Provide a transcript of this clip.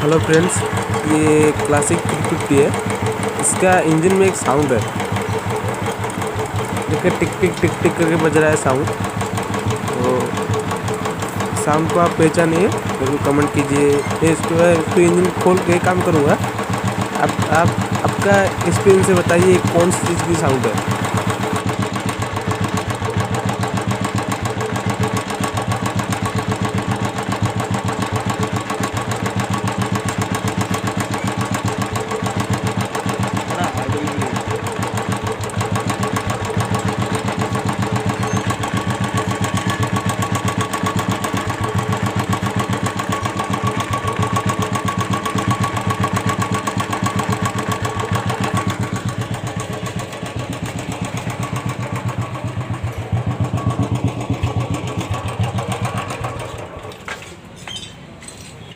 Hello friends, ये classic 350 है। इसका इंजन में एक साउंड है, देखिए टिक टिक टिक टिक करके बज रहा है साउंड। तो साउंड को आप पहचानिए, मेरे को कमेंट कीजिए। इसको इंजन खोल के काम करूँगा। आप आपका एक्सपीरियंस से बताइए कौन सी चीज़ की साउंड है।